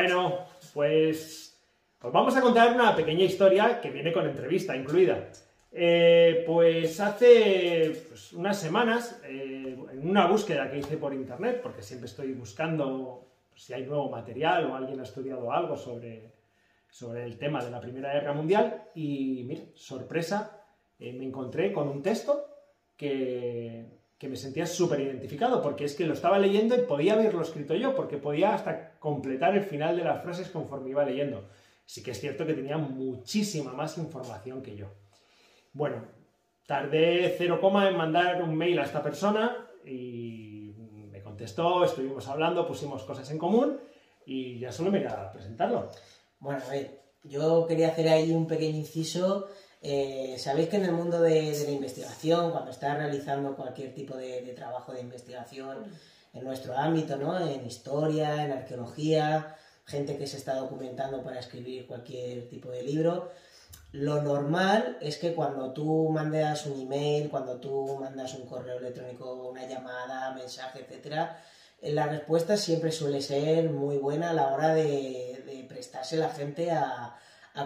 Bueno, pues os vamos a contar una pequeña historia que viene con entrevista incluida. Pues hace unas semanas, en una búsqueda que hice por internet, porque siempre estoy buscando si hay nuevo material o alguien ha estudiado algo sobre el tema de la Primera Guerra Mundial, y mira, sorpresa, me encontré con un texto que me sentía súper identificado, porque es que lo estaba leyendo y podía haberlo escrito yo, porque podía hasta completar el final de las frases conforme iba leyendo. Sí que es cierto que tenía muchísima más información que yo. Bueno, tardé 0, en mandar un mail a esta persona y me contestó, estuvimos hablando, pusimos cosas en común y ya solo me queda presentarlo. Bueno, a ver, yo quería hacer ahí un pequeño inciso. Sabéis que en el mundo de la investigación, cuando estás realizando cualquier tipo de trabajo de investigación en nuestro ámbito, ¿no? En historia, en arqueología, gente que se está documentando para escribir cualquier tipo de libro, lo normal es que cuando tú mandas un email, cuando tú mandas un correo electrónico, una llamada, mensaje, etcétera, la respuesta siempre suele ser muy buena a la hora de prestarse la gente a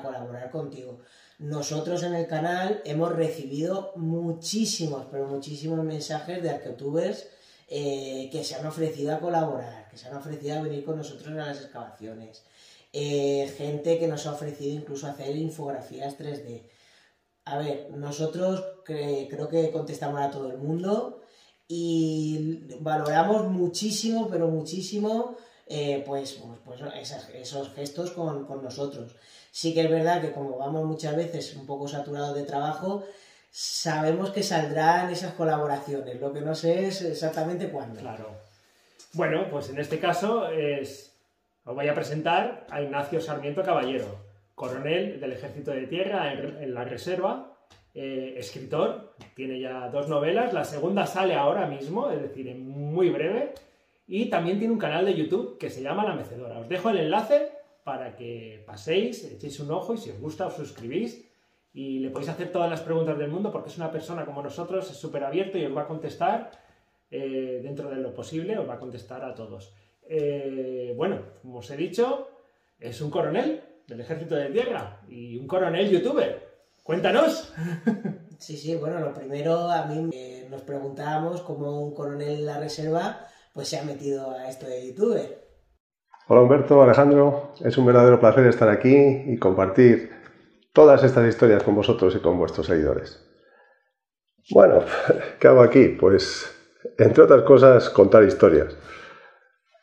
colaborar contigo. Nosotros en el canal hemos recibido muchísimos, pero muchísimos mensajes de arqueotubers que se han ofrecido a colaborar, que se han ofrecido a venir con nosotros a las excavaciones. Gente que nos ha ofrecido incluso hacer infografías 3D. A ver, nosotros creo que contestamos a todo el mundo y valoramos muchísimo, pero muchísimo, pues esos gestos con nosotros. Sí que es verdad que como vamos muchas veces un poco saturados de trabajo, sabemos que saldrán esas colaboraciones, lo que no sé es exactamente cuándo. Claro. Bueno, pues en este caso os voy a presentar a Ignacio Sarmiento Caballero, coronel del Ejército de Tierra en la Reserva, escritor, tiene ya 2 novelas, la segunda sale ahora mismo, es decir, en muy breve, y también tiene un canal de YouTube que se llama La Mecedora. Os dejo el enlace para que paséis, echéis un ojo y si os gusta os suscribís y le podéis hacer todas las preguntas del mundo porque es una persona como nosotros, es súper abierto y os va a contestar dentro de lo posible, os va a contestar a todos. Bueno, como os he dicho, es un coronel del Ejército de Tierra y un coronel youtuber. ¡Cuéntanos! Sí, bueno, lo primero a mí nos preguntábamos cómo un coronel en la reserva pues se ha metido a esto de youtuber. Hola Humberto, Alejandro, es un verdadero placer estar aquí y compartir todas estas historias con vosotros y con vuestros seguidores. Bueno, ¿qué hago aquí? Pues, entre otras cosas, contar historias.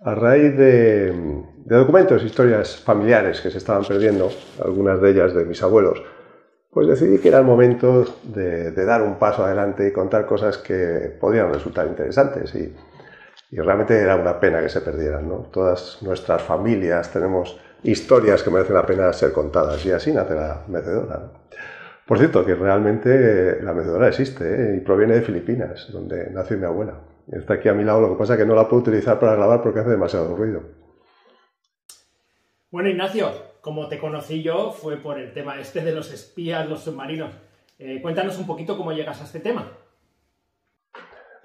A raíz de documentos, historias familiares que se estaban perdiendo, algunas de ellas de mis abuelos, pues decidí que era el momento de dar un paso adelante y contar cosas que podrían resultar interesantes y realmente era una pena que se perdieran, ¿no? Todas nuestras familias tenemos historias que merecen la pena ser contadas y así nace la mecedora, ¿no? Por cierto, que realmente la mecedora existe, y proviene de Filipinas, donde nació mi abuela. Está aquí a mi lado, lo que pasa es que no la puedo utilizar para grabar porque hace demasiado ruido. Bueno, Ignacio, como te conocí yo fue por el tema de los espías, los submarinos. Cuéntanos un poquito cómo llegas a este tema.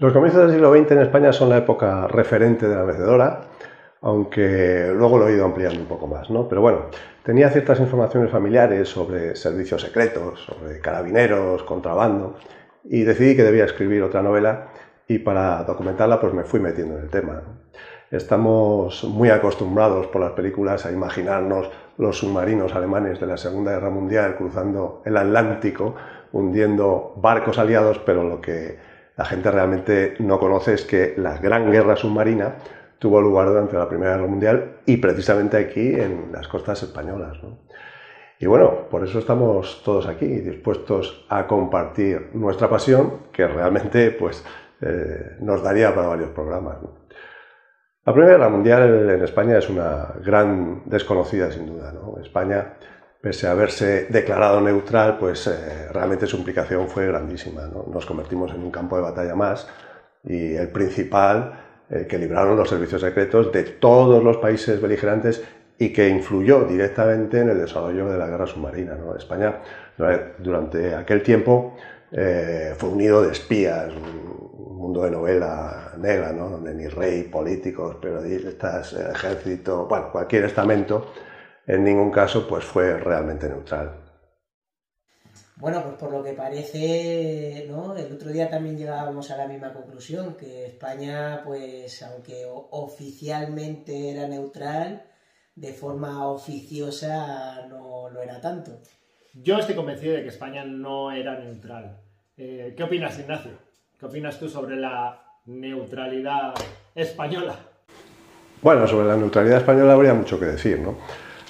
Los comienzos del siglo XX en España son la época referente de la mecedora, aunque luego lo he ido ampliando un poco más, ¿no? Pero bueno, tenía ciertas informaciones familiares sobre servicios secretos, sobre carabineros, contrabando, y decidí que debía escribir otra novela y para documentarla pues me fui metiendo en el tema, ¿no? Estamos muy acostumbrados por las películas a imaginarnos los submarinos alemanes de la Segunda Guerra Mundial cruzando el Atlántico, hundiendo barcos aliados, pero lo que la gente realmente no conoce es que la gran guerra submarina tuvo lugar durante la Primera Guerra Mundial y precisamente aquí en las costas españolas, ¿no? Y bueno, por eso estamos todos aquí dispuestos a compartir nuestra pasión, que realmente pues, nos daría para varios programas, ¿no? La Primera Guerra Mundial en España es una gran desconocida sin duda, ¿no? España, pese a haberse declarado neutral, pues realmente su implicación fue grandísima, ¿no? Nos convertimos en un campo de batalla más y el principal que libraron los servicios secretos de todos los países beligerantes y que influyó directamente en el desarrollo de la guerra submarina, ¿no? España durante aquel tiempo fue un nido de espías, un mundo de novela negra, ¿no? Donde ni rey, políticos, periodistas, ejército, bueno, cualquier estamento, en ningún caso pues fue realmente neutral. Bueno, pues por lo que parece, ¿no? El otro día también llegábamos a la misma conclusión, que España, pues aunque oficialmente era neutral, de forma oficiosa no lo era tanto. Yo estoy convencido de que España no era neutral. ¿Qué opinas, Ignacio? ¿Qué opinas tú sobre la neutralidad española? Bueno, sobre la neutralidad española habría mucho que decir, ¿no?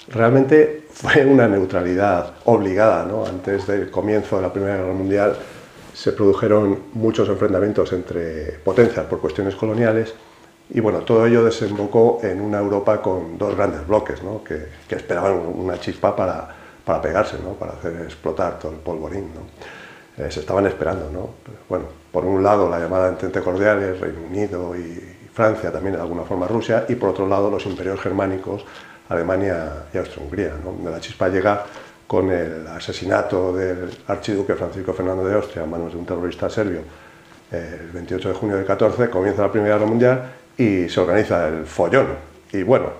Realmente fue una neutralidad obligada, ¿no? Antes del comienzo de la Primera Guerra Mundial se produjeron muchos enfrentamientos entre potencias por cuestiones coloniales y bueno, todo ello desembocó en una Europa con dos grandes bloques, ¿no? que esperaban una chispa para pegarse, ¿no? Para hacer explotar todo el polvorín, ¿no? Se estaban esperando, ¿no? Bueno, por un lado la llamada Entente Cordiales, Reino Unido y Francia, también de alguna forma Rusia, y por otro lado los imperios germánicos, Alemania y Austria-Hungría, ¿no? La chispa llega con el asesinato del archiduque Francisco Fernando de Austria a manos de un terrorista serbio el 28 de junio del 14, comienza la Primera Guerra Mundial y se organiza el follón. Y bueno,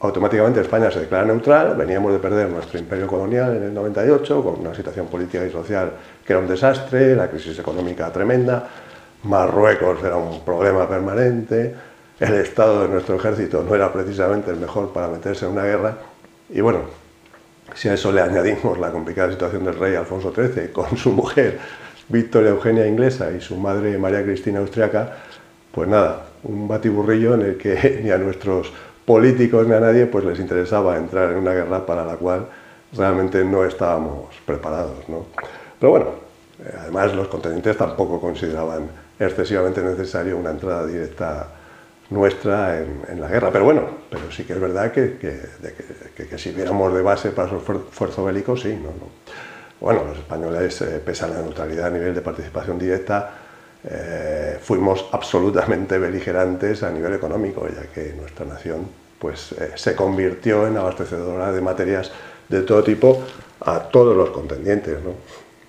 automáticamente España se declara neutral, veníamos de perder nuestro imperio colonial en el 98, con una situación política y social que era un desastre, la crisis económica tremenda, Marruecos era un problema permanente, el estado de nuestro ejército no era precisamente el mejor para meterse en una guerra, y bueno, si a eso le añadimos la complicada situación del rey Alfonso XIII con su mujer Victoria Eugenia inglesa y su madre María Cristina austriaca, pues nada, un batiburrillo en el que ni a nuestros políticos ni a nadie pues les interesaba entrar en una guerra para la cual realmente no estábamos preparados, ¿no? Pero bueno, además los contendientes tampoco consideraban excesivamente necesario una entrada directa nuestra en la guerra, pero bueno, pero sí que es verdad que si viéramos de base para su esfuerzo bélico, sí, ¿no? Bueno, los españoles, pese a la neutralidad a nivel de participación directa, fuimos absolutamente beligerantes a nivel económico, ya que nuestra nación pues, se convirtió en abastecedora de materias de todo tipo a todos los contendientes, ¿no?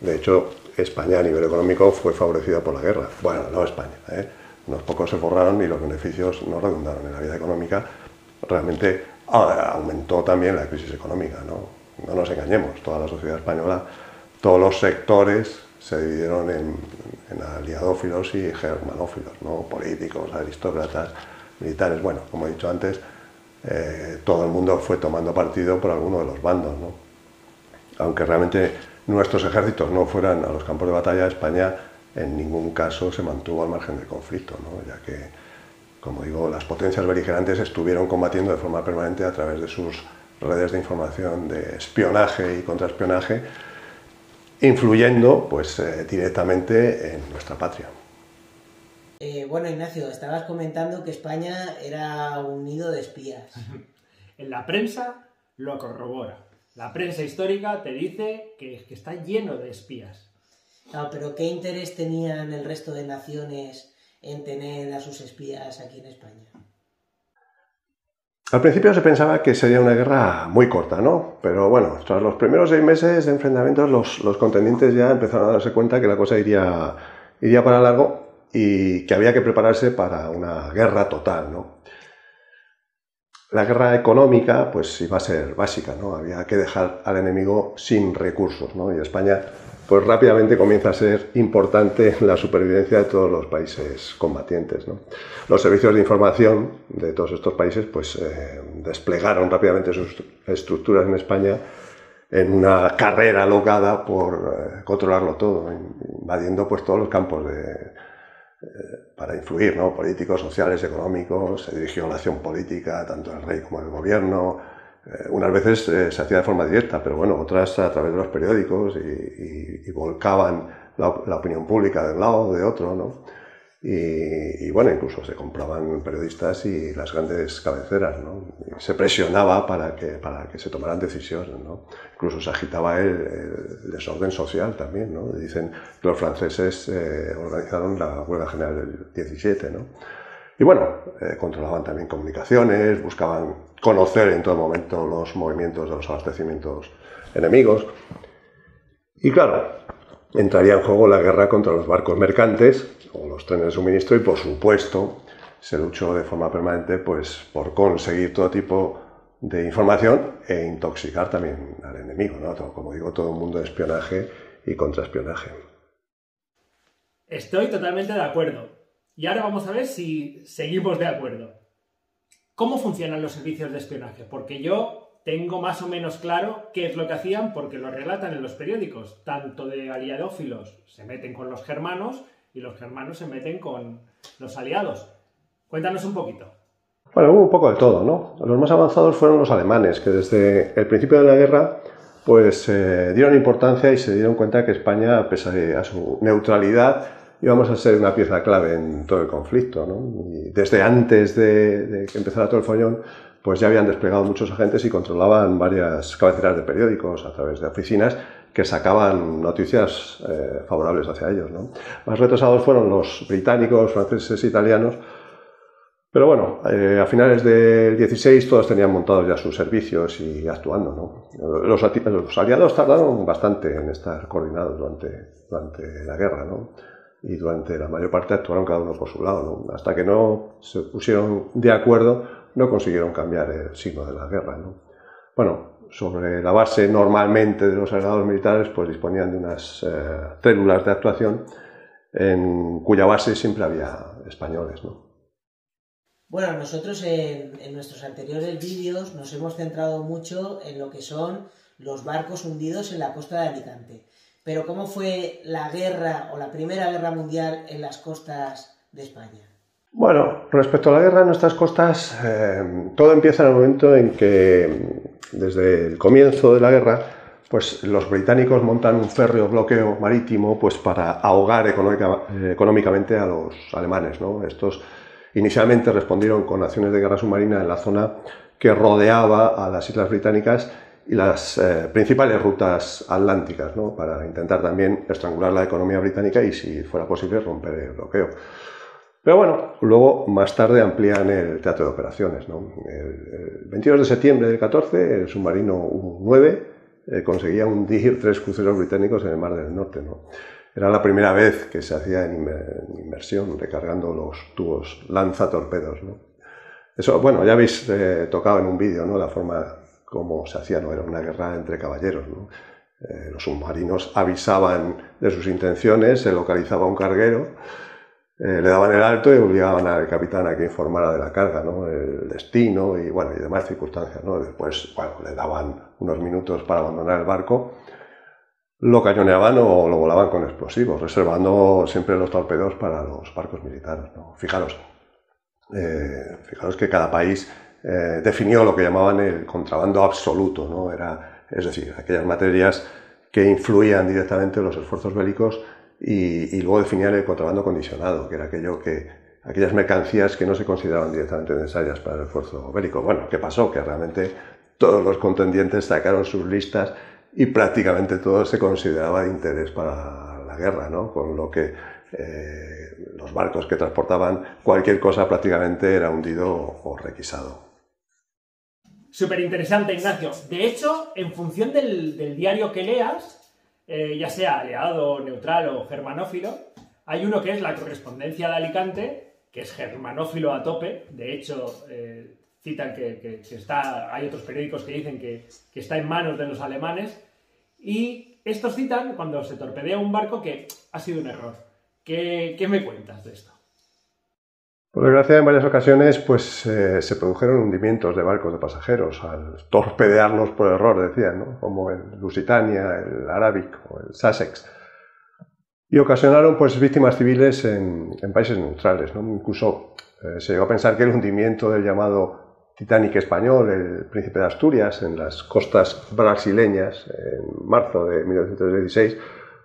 De hecho, España a nivel económico fue favorecida por la guerra. Bueno, no España, unos pocos se forraron y los beneficios no redundaron en la vida económica. Realmente aumentó también la crisis económica, ¿no? No nos engañemos, toda la sociedad española, todos los sectores se dividieron en aliadófilos y germanófilos, ¿no? Políticos, aristócratas, militares. Bueno, como he dicho antes, todo el mundo fue tomando partido por alguno de los bandos, ¿no? Aunque realmente nuestros ejércitos no fueran a los campos de batalla, España en ningún caso se mantuvo al margen del conflicto, ¿no? Ya que, como digo, las potencias beligerantes estuvieron combatiendo de forma permanente a través de sus redes de información, de espionaje y contraespionaje, influyendo pues, directamente en nuestra patria. Bueno, Ignacio, estabas comentando que España era un nido de espías. En la prensa lo corrobora. La prensa histórica te dice que está lleno de espías. Claro, pero ¿qué interés tenían el resto de naciones en tener a sus espías aquí en España? Al principio se pensaba que sería una guerra muy corta, ¿no? Pero bueno, tras los primeros 6 meses de enfrentamientos, los contendientes ya empezaron a darse cuenta que la cosa iría para largo y que había que prepararse para una guerra total, ¿no? La guerra económica, pues iba a ser básica, ¿no? Había que dejar al enemigo sin recursos, ¿no? Y España, pues rápidamente comienza a ser importante en la supervivencia de todos los países combatientes, ¿no? Los servicios de información de todos estos países, pues desplegaron rápidamente sus estructuras en España en una carrera alocada por controlarlo todo, invadiendo pues todos los campos para influir, ¿no? Políticos, sociales, económicos. Se dirigió la acción política, tanto el rey como el gobierno. Unas veces se hacía de forma directa, pero bueno, otras a través de los periódicos y volcaban la opinión pública de un lado o de otro, ¿no? Y bueno, incluso se compraban periodistas y las grandes cabeceras, ¿no? Y se presionaba para que se tomaran decisiones, ¿no? Incluso se agitaba el desorden social también, ¿no? Dicen que los franceses organizaron la huelga general del 17, ¿no? Y bueno, controlaban también comunicaciones, buscaban conocer en todo momento los movimientos de los abastecimientos enemigos. Y claro, entraría en juego la guerra contra los barcos mercantes o los trenes de suministro y, por supuesto, se luchó de forma permanente pues, por conseguir todo tipo de información e intoxicar también al enemigo, ¿no? Como digo, todo un mundo de espionaje y contraespionaje. Estoy totalmente de acuerdo. Y ahora vamos a ver si seguimos de acuerdo. ¿Cómo funcionan los servicios de espionaje? Porque yo tengo más o menos claro qué es lo que hacían porque lo relatan en los periódicos. Tanto de aliadófilos se meten con los germanos y los germanos se meten con los aliados. Cuéntanos un poquito. Bueno, hubo un poco de todo, ¿no? Los más avanzados fueron los alemanes, que desde el principio de la guerra pues dieron importancia y se dieron cuenta que España, pese a su neutralidad, íbamos a ser una pieza clave en todo el conflicto, ¿no? Y desde antes de que empezara todo el follón, pues ya habían desplegado muchos agentes y controlaban varias cabeceras de periódicos a través de oficinas que sacaban noticias favorables hacia ellos, ¿no? Más retrasados fueron los británicos, franceses e italianos. Pero bueno, a finales del 16 todos tenían montados ya sus servicios y actuando, ¿no? Los aliados tardaron bastante en estar coordinados durante la guerra, ¿no? Y durante la mayor parte actuaron cada uno por su lado, ¿no? Hasta que no se pusieron de acuerdo, no consiguieron cambiar el signo de la guerra, ¿no? Bueno, sobre la base normalmente de los agregados militares, pues disponían de unas células de actuación en cuya base siempre había españoles, ¿no? Bueno, nosotros en nuestros anteriores vídeos nos hemos centrado mucho en lo que son los barcos hundidos en la costa de Alicante. Pero ¿cómo fue la guerra o la Primera Guerra Mundial en las costas de España? Bueno, respecto a la guerra en nuestras costas, todo empieza en el momento en que, desde el comienzo de la guerra, pues los británicos montan un férreo bloqueo marítimo pues, para ahogar económicamente a los alemanes, ¿no? Estos inicialmente respondieron con acciones de guerra submarina en la zona que rodeaba a las islas británicas y las principales rutas atlánticas, ¿no? Para intentar también estrangular la economía británica y, si fuera posible, romper el bloqueo. Pero bueno, luego más tarde amplían el teatro de operaciones, ¿no? El 22 de septiembre del 14, el submarino U-9 conseguía hundir 3 cruceros británicos en el Mar del Norte, ¿no? Era la primera vez que se hacía en inmersión, recargando los tubos lanzatorpedos, ¿no? Eso, bueno, ya habéis tocado en un vídeo, ¿no? La forma como se hacía, ¿no? Era una guerra entre caballeros, ¿no? Los submarinos avisaban de sus intenciones, se localizaba un carguero, le daban el alto y obligaban al capitán a que informara de la carga, ¿no? El destino y, bueno, y demás circunstancias, ¿no? Después, bueno, le daban unos minutos para abandonar el barco, lo cañoneaban o lo volaban con explosivos, reservando siempre los torpedos para los barcos militares, ¿no? Fijaros que cada país definió lo que llamaban el contrabando absoluto, ¿no? Es decir, aquellas materias que influían directamente en los esfuerzos bélicos y luego definían el contrabando condicionado, que era aquellas mercancías que no se consideraban directamente necesarias para el esfuerzo bélico. Bueno, ¿qué pasó? Que realmente todos los contendientes sacaron sus listas y prácticamente todo se consideraba de interés para la guerra, ¿no? Con lo que los barcos que transportaban cualquier cosa prácticamente era hundido o requisado. Súper interesante, Ignacio. De hecho, en función del diario que leas, ya sea aliado, neutral o germanófilo, hay uno que es la Correspondencia de Alicante, que es germanófilo a tope. De hecho, citan que hay otros periódicos que dicen que está en manos de los alemanes. Y estos citan, cuando se torpedea un barco, que ha sido un error. ¿Qué me cuentas de esto? Por desgracia, en varias ocasiones pues, se produjeron hundimientos de barcos de pasajeros al torpedearlos por error, decían, ¿no? Como el Lusitania, el Arabic o el Sussex. Y ocasionaron pues, víctimas civiles en países neutrales, ¿no? Incluso se llegó a pensar que el hundimiento del llamado Titanic español, el Príncipe de Asturias, en las costas brasileñas, en marzo de 1916,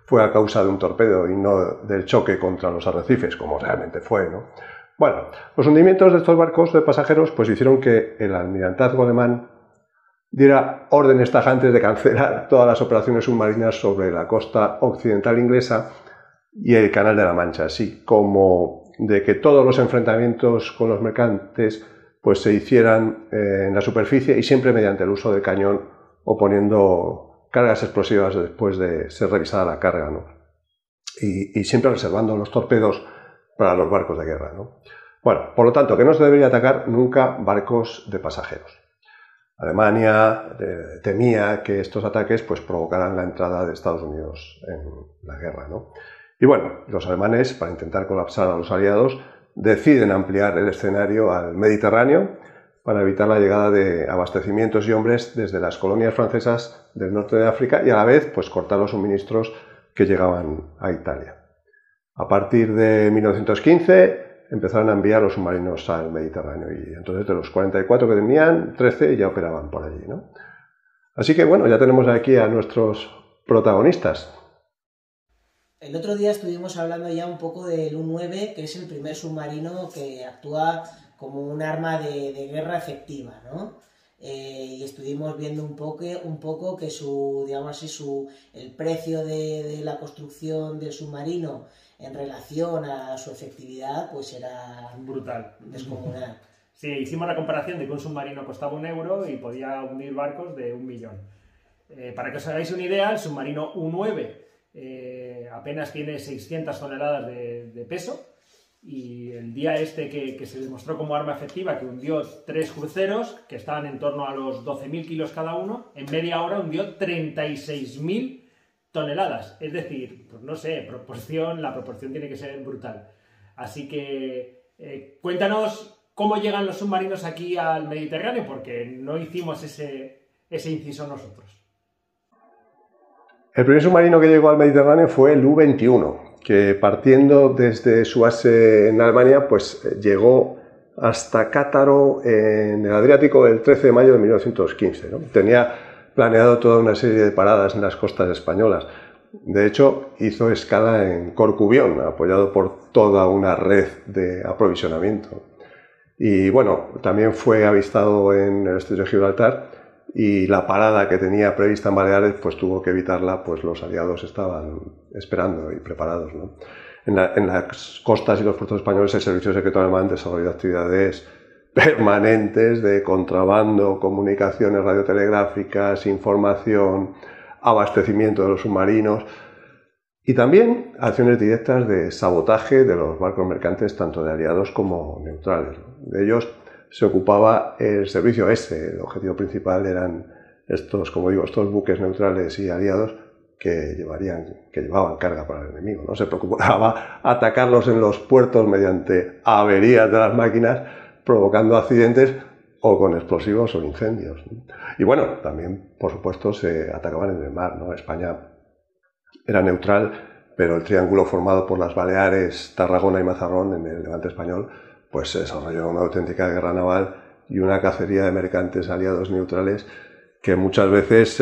fue a causa de un torpedo y no del choque contra los arrecifes, como realmente fue, ¿no? Bueno, los hundimientos de estos barcos de pasajeros pues hicieron que el almirantazgo alemán diera órdenes tajantes de cancelar todas las operaciones submarinas sobre la costa occidental inglesa y el Canal de la Mancha, así como de que todos los enfrentamientos con los mercantes pues se hicieran en la superficie y siempre mediante el uso del cañón o poniendo cargas explosivas después de ser revisada la carga, ¿no? y siempre reservando los torpedos para los barcos de guerra, ¿no? Bueno, por lo tanto, que no se debería atacar nunca barcos de pasajeros. Alemania temía que estos ataques pues, provocaran la entrada de Estados Unidos en la guerra, ¿no? Y bueno, los alemanes, para intentar colapsar a los aliados, deciden ampliar el escenario al Mediterráneo para evitar la llegada de abastecimientos y hombres desde las colonias francesas del norte de África y a la vez pues, cortar los suministros que llegaban a Italia. A partir de 1915 empezaron a enviar los submarinos al Mediterráneo y entonces de los 44 que tenían, 13 ya operaban por allí, ¿no? Así que bueno, ya tenemos aquí a nuestros protagonistas. El otro día estuvimos hablando ya un poco del U-9, que es el primer submarino que actúa como un arma de guerra efectiva, ¿no? Y estuvimos viendo un poco que el precio de la construcción del submarino en relación a su efectividad, pues era brutal, descomunal. Sí, hicimos la comparación de que un submarino costaba 1 euro y podía hundir barcos de 1 millón. Para que os hagáis una idea, el submarino U-9 apenas tiene 600 toneladas de peso y el día que se demostró como arma efectiva, que hundió 3 cruceros que estaban en torno a los 12.000 kilos cada uno, en media hora hundió 36.000 toneladas, es decir, pues no sé, la proporción tiene que ser brutal. Así que cuéntanos cómo llegan los submarinos aquí al Mediterráneo, porque no hicimos ese inciso nosotros. El primer submarino que llegó al Mediterráneo fue el U-21, que partiendo desde su base en Alemania, pues llegó hasta Cátaro en el Adriático el 13 de mayo de 1915, ¿no? Tenía planeado toda una serie de paradas en las costas españolas. De hecho, hizo escala en Corcubión, apoyado por toda una red de aprovisionamiento. Y bueno, también fue avistado en el estrecho de Gibraltar y la parada que tenía prevista en Baleares pues tuvo que evitarla, pues los aliados estaban esperando y preparados, ¿no? En las costas y los puertos españoles el Servicio Secreto Alemán desarrolló actividades permanentes de contrabando, comunicaciones radiotelegráficas, información, abastecimiento de los submarinos y también acciones directas de sabotaje de los barcos mercantes tanto de aliados como neutrales. De ellos se ocupaba el servicio S. El objetivo principal eran estos buques neutrales y aliados que llevaban carga para el enemigo, ¿no? Se preocupaba atacarlos en los puertos mediante averías de las máquinas, provocando accidentes o con explosivos o incendios, ¿no? Y bueno, también, por supuesto, se atacaban en el mar, ¿no? España era neutral, pero el triángulo formado por las Baleares, Tarragona y Mazarrón en el Levante español, pues se desarrolló una auténtica guerra naval y una cacería de mercantes aliados neutrales que muchas veces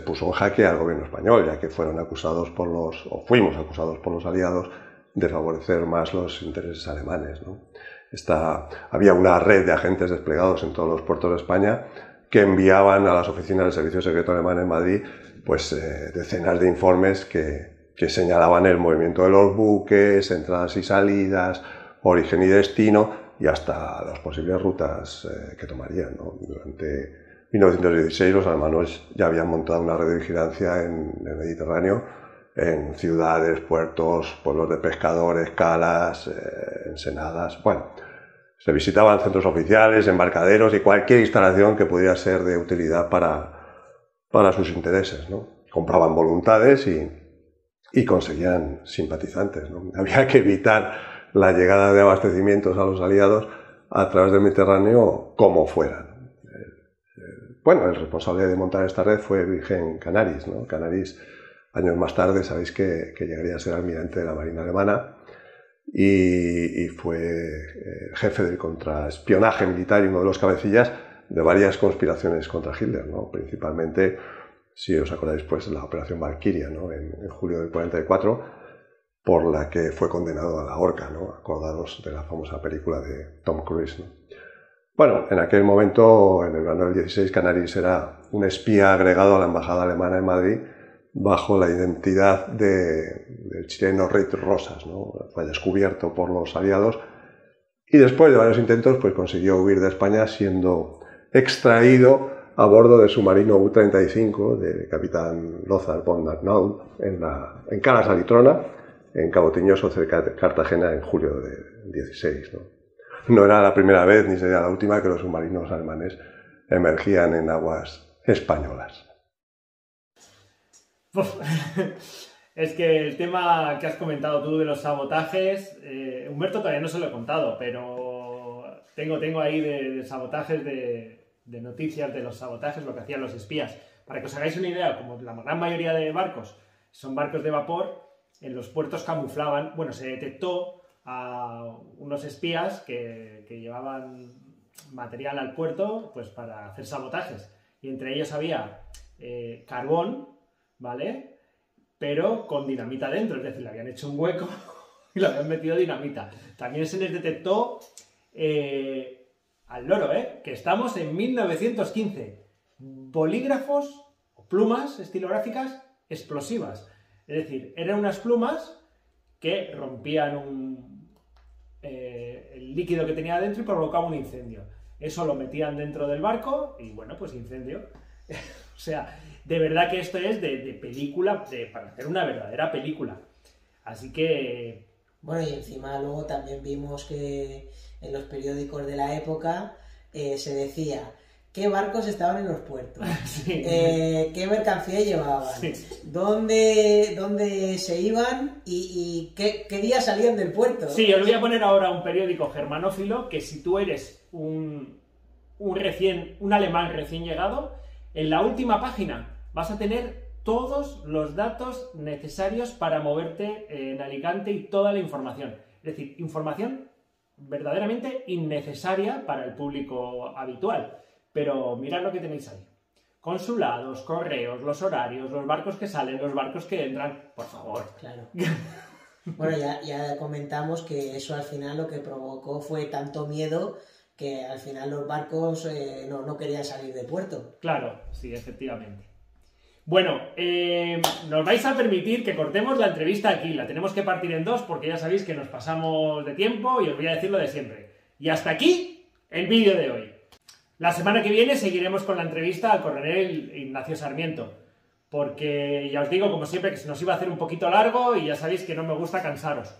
puso en jaque al gobierno español, ya que fuimos acusados por los aliados de favorecer más los intereses alemanes, ¿no? Había una red de agentes desplegados en todos los puertos de España que enviaban a las oficinas del Servicio Secreto Alemán en Madrid pues, decenas de informes que señalaban el movimiento de los buques, entradas y salidas, origen y destino y hasta las posibles rutas que tomarían, ¿no? Durante 1916 los alemanes ya habían montado una red de vigilancia en el Mediterráneo, en ciudades, puertos, pueblos de pescadores, calas, ensenadas. Bueno, se visitaban centros oficiales, embarcaderos y cualquier instalación que pudiera ser de utilidad para sus intereses, ¿no? Compraban voluntades y conseguían simpatizantes, ¿no? Había que evitar la llegada de abastecimientos a los aliados a través del Mediterráneo como fuera. Bueno, el responsable de montar esta red fue Wilhelm Canaris, ¿no? Canaris, años más tarde, sabéis que llegaría a ser almirante de la Marina alemana y fue jefe del contraespionaje militar y uno de los cabecillas de varias conspiraciones contra Hitler, ¿no? Principalmente, si os acordáis, pues la Operación Valkyria, ¿no? En julio del 44, por la que fue condenado a la horca, ¿no? Acordaros de la famosa película de Tom Cruise, ¿no? Bueno, en aquel momento, en el verano del 16, Canaris era un espía agregado a la embajada alemana en Madrid bajo la identidad del chileno Reid Rosas, ¿no? Fue descubierto por los aliados y después de varios intentos pues consiguió huir de España siendo extraído a bordo del submarino U-35 del capitán Lothar von Arnault en Cala Salitrona, en Cabo Tiñoso, cerca de Cartagena, en julio del 16. No era la primera vez ni sería la última que los submarinos alemanes emergían en aguas españolas. Es que el tema que has comentado tú de los sabotajes, Humberto todavía no se lo he contado, pero tengo ahí de sabotajes, de noticias de los sabotajes, lo que hacían los espías. Para que os hagáis una idea, como la gran mayoría de barcos son barcos de vapor, en los puertos camuflaban, bueno, se detectó a unos espías que llevaban material al puerto pues para hacer sabotajes. Y entre ellos había carbón, ¿vale? Pero con dinamita dentro, es decir, le habían hecho un hueco y le habían metido dinamita. También se les detectó al loro, que estamos en 1915. Bolígrafos o plumas estilográficas explosivas. Es decir, eran unas plumas que rompían el líquido que tenía dentro y provocaban un incendio. Eso lo metían dentro del barco y bueno, pues incendio. O sea, de verdad que esto es de película, para hacer una verdadera película. Así que... Bueno, y encima luego también vimos que en los periódicos de la época se decía qué barcos estaban en los puertos, sí. Qué mercancía llevaban, sí. dónde se iban y qué día salían del puerto. Sí, os voy a poner ahora un periódico germanófilo que si tú eres un alemán recién llegado, en la última página vas a tener todos los datos necesarios para moverte en Alicante y toda la información. Es decir, información verdaderamente innecesaria para el público habitual. Pero mirad lo que tenéis ahí. Consulados, correos, los horarios, los barcos que salen, los barcos que entran. Por favor. Claro. Bueno, ya comentamos que eso al final lo que provocó fue tanto miedo que al final los barcos no querían salir de puerto. Claro, sí, efectivamente. Bueno, nos vais a permitir que cortemos la entrevista aquí. La tenemos que partir en dos porque ya sabéis que nos pasamos de tiempo y os voy a decir lo de siempre. Y hasta aquí el vídeo de hoy. La semana que viene seguiremos con la entrevista al coronel Ignacio Sarmiento. Porque ya os digo, como siempre, que se nos iba a hacer un poquito largo y ya sabéis que no me gusta cansaros.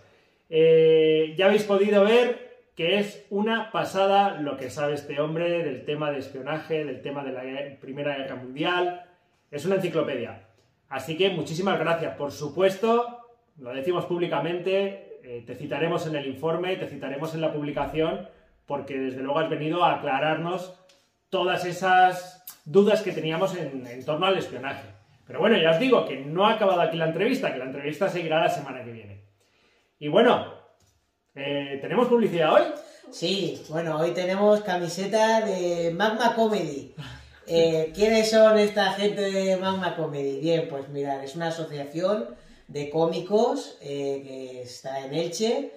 Ya habéis podido ver que es una pasada lo que sabe este hombre del tema de espionaje, del tema de la Primera Guerra Mundial. Es una enciclopedia. Así que muchísimas gracias. Por supuesto, lo decimos públicamente, te citaremos en el informe, te citaremos en la publicación, porque desde luego has venido a aclararnos todas esas dudas que teníamos en torno al espionaje. Pero bueno, ya os digo que no ha acabado aquí la entrevista, que la entrevista seguirá la semana que viene. Y bueno, ¿tenemos publicidad hoy? Sí, bueno, hoy tenemos camiseta de Magma Comedy. ¿Quiénes son esta gente de Magma Comedy? Bien, pues mirad, es una asociación de cómicos que está en Elche,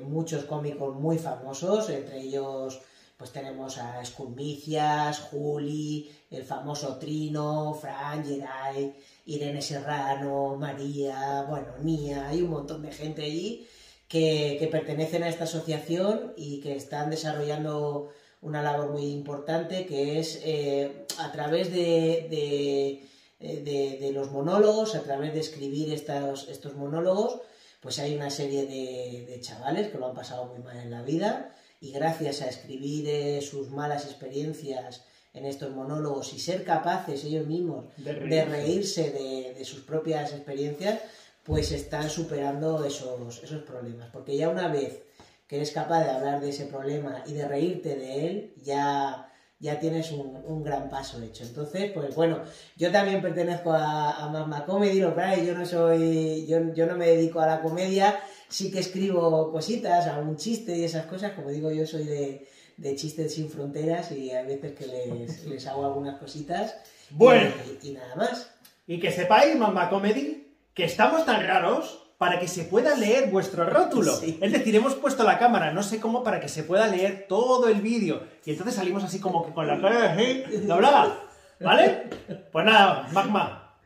muchos cómicos muy famosos, entre ellos pues tenemos a Esculmicias, Juli, el famoso Trino, Fran, Geray, Irene Serrano, María, bueno, Nia, hay un montón de gente allí que pertenecen a esta asociación y que están desarrollando una labor muy importante, que es a través de los monólogos, a través de escribir estos monólogos, pues hay una serie de chavales que lo han pasado muy mal en la vida y gracias a escribir sus malas experiencias en estos monólogos y ser capaces ellos mismos de reírse de sus propias experiencias, pues están superando esos problemas. Porque ya una vez que eres capaz de hablar de ese problema y de reírte de él, ya tienes un gran paso hecho. Entonces, pues bueno, yo también pertenezco a Magma Comedy, lo que yo no me dedico a la comedia, sí que escribo cositas, algún chiste y esas cosas, como digo, yo soy de chistes sin fronteras y hay veces que les hago algunas cositas. Bueno. Y nada más. Y que sepáis, Magma Comedy, que estamos tan raros para que se pueda leer vuestro rótulo. Sí. Es decir, hemos puesto la cámara, no sé cómo, para que se pueda leer todo el vídeo. Y entonces salimos así como que con la cara doblada. ¿Vale? Pues nada, Magma.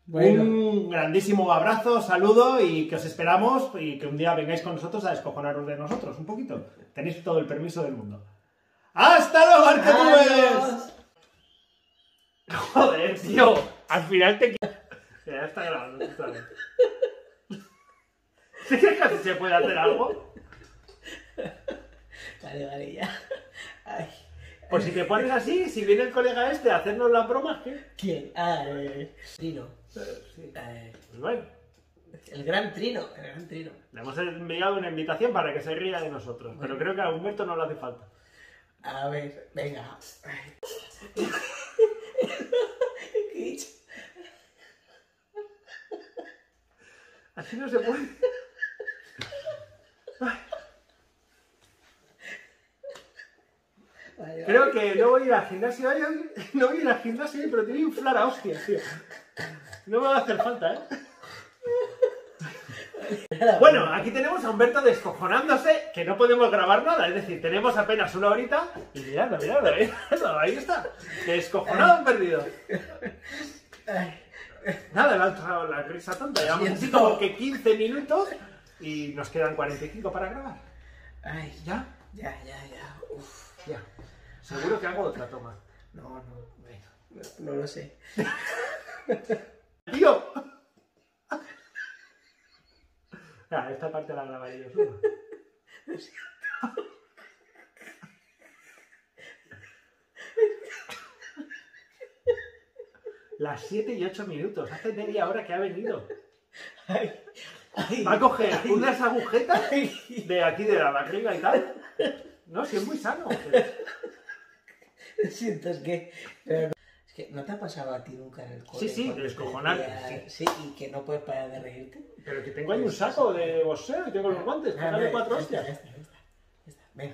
Bueno. Un grandísimo abrazo, saludo y que os esperamos y que un día vengáis con nosotros a descojonaros de nosotros un poquito. Tenéis todo el permiso del mundo. ¡Hasta luego, Arquetubers! Joder, tío. Al final te... Ya está grabando. ¿Sí que casi se puede hacer algo? Vale, ya. Ay. Pues si te pones así, si viene el colega este a hacernos la broma, ¿qué? ¿Quién? Trino. Sí. Pues bueno. El gran Trino. Le hemos enviado una invitación para que se ría de nosotros, pero creo que a Humberto no le hace falta. A ver, venga. Ay. ¿Qué he dicho? Así no se puede. Vale. Creo que no voy a ir al gimnasio hoy. No voy a ir al gimnasio hoy, pero te voy a inflar a hostias, tío. No me va a hacer falta, ¿eh? Bueno, aquí tenemos a Humberto descojonándose, que no podemos grabar nada, es decir, tenemos apenas una horita y miradlo, ahí está, descojonado perdido. Nada, le ha entrado la risa tonta, llevamos así como que 15 minutos y nos quedan 45 para grabar. Ay, ¿Ya? Ya. Uf. Ya. Seguro que hago otra toma. No, venga. No lo sé. ¡Tío! Esta parte la grabaré yo solo. Las 7 y 8 minutos, hace media hora que ha venido. Va a coger unas agujetas de aquí de la barriga y tal. No, si es muy sano. Siento, es que ¿no te ha pasado a ti nunca en el cole? Sí, de descojonarte. Sí, y que no puedes parar de reírte. Pero que tengo ahí un saco de boxeo y tengo los guantes, para darle 4 hostias. Ya está. Venga.